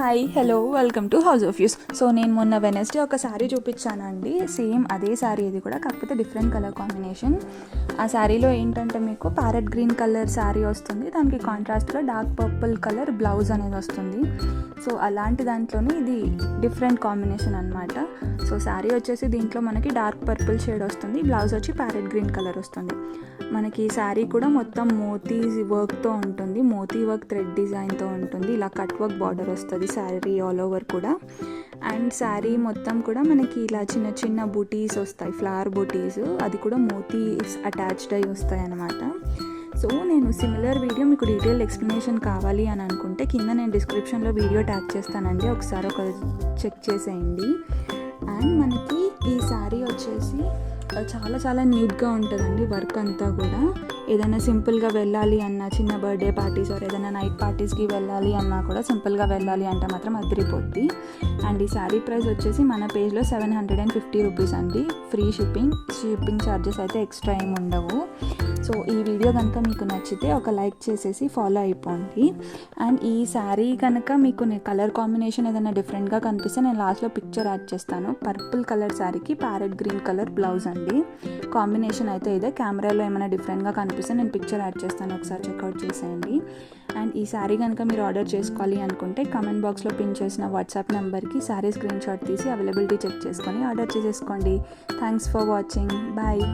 Hi hello welcome to house of use. So నేను మొన్న Wednesday ఒక శారీ చూపించానండి, సేమ్ అదే శారీ ఇది కూడా, కాకపోతే డిఫరెంట్ కలర్ కాంబినేషన్. ఆ శారీలో ఏంటంటే మీకు ప్యారెట్ గ్రీన్ కలర్ శారీ వస్తుంది, దానికి కాంట్రాస్ట్లో డార్క్ పర్పుల్ కలర్ బ్లౌజ్ అనేది వస్తుంది. సో అలాంటి దాంట్లోనే ఇది డిఫరెంట్ కాంబినేషన్ అనమాట. సో శారీ వచ్చేసి దీంట్లో మనకి డార్క్ పర్పుల్ షేడ్ వస్తుంది, బ్లౌజ్ వచ్చి ప్యారెట్ గ్రీన్ కలర్ వస్తుంది. మనకి శారీ కూడా మొత్తం మోతీ వర్క్తో ఉంటుంది, మోతీ వర్క్ థ్రెడ్ డిజైన్తో ఉంటుంది. ఇలా కట్ వర్క్ బార్డర్ వస్తుంది శారీ ఆల్ ఓవర్ కూడా. అండ్ శారీ మొత్తం కూడా మనకి ఇలా చిన్న చిన్న బూటీస్ వస్తాయి, ఫ్లవర్ బూటీస్, అది కూడా మోతీస్ అటాచ్డ్ అయి వస్తాయి అన్నమాట. సో నేను సిమిలర్ వీడియో మీకు డీటెయిల్ ఎక్స్ప్లెనేషన్ కావాలి అని అనుకుంటే కింద నేను డిస్క్రిప్షన్లో వీడియో ట్యాగ్ చేస్తానండి, ఒకసారి చెక్ చేసేయండి. అండ్ మనకి ఈ శారీ వచ్చేసి చాలా చాలా నీట్గా ఉంటుందండి వర్క్ అంతా కూడా. ఏదైనా సింపుల్గా వెళ్ళాలి అన్నా, చిన్న బర్త్డే పార్టీస్ ఆర్ ఏదైనా నైట్ పార్టీస్కి వెళ్ళాలి అన్నా కూడా సింపుల్గా వెళ్ళాలి అంటే మాత్రం అదిరిపోద్ది. అండ్ ఈ శారీ ప్రైస్ వచ్చేసి మన పేజ్లో 750 రూపీస్ అండి, ఫ్రీ షిప్పింగ్ ఛార్జెస్ అయితే ఎక్స్ట్రా ఏమి ఉండవు. సో ఈ వీడియో కనుక మీకు నచ్చితే ఒక లైక్ చేసేసి ఫాలో అయిపోండి. అండ్ ఈ శారీ కనుక మీకు కలర్ కాంబినేషన్ ఏదైనా డిఫరెంట్గా కనిపిస్తే నేను లాస్ట్లో పిక్చర్ యాడ్ చేస్తాను. పర్పుల్ కలర్ శారీకి ప్యారెట్ గ్రీన్ కలర్ బ్లౌజ్ అండి, కాంబినేషన్ అయితే ఇదే. కెమెరాలో ఏమైనా డిఫరెంట్గా కనిపిస్తే నేను పిక్చర్ యాడ్ చేస్తాను, ఒకసారి చెక్అవుట్ చేసేయండి. అండ్ ఈ శారీ కనుక మీరు ఆర్డర్ చేసుకోవాలి అనుకుంటే కామెంట్ బాక్స్లో పిన్ చేసిన వాట్సాప్ నెంబర్కి శారీ స్క్రీన్ షాట్ తీసి అవైలబిలిటీ చెక్ చేసుకొని ఆర్డర్ చేసేసుకోండి. Thanks for watching, bye.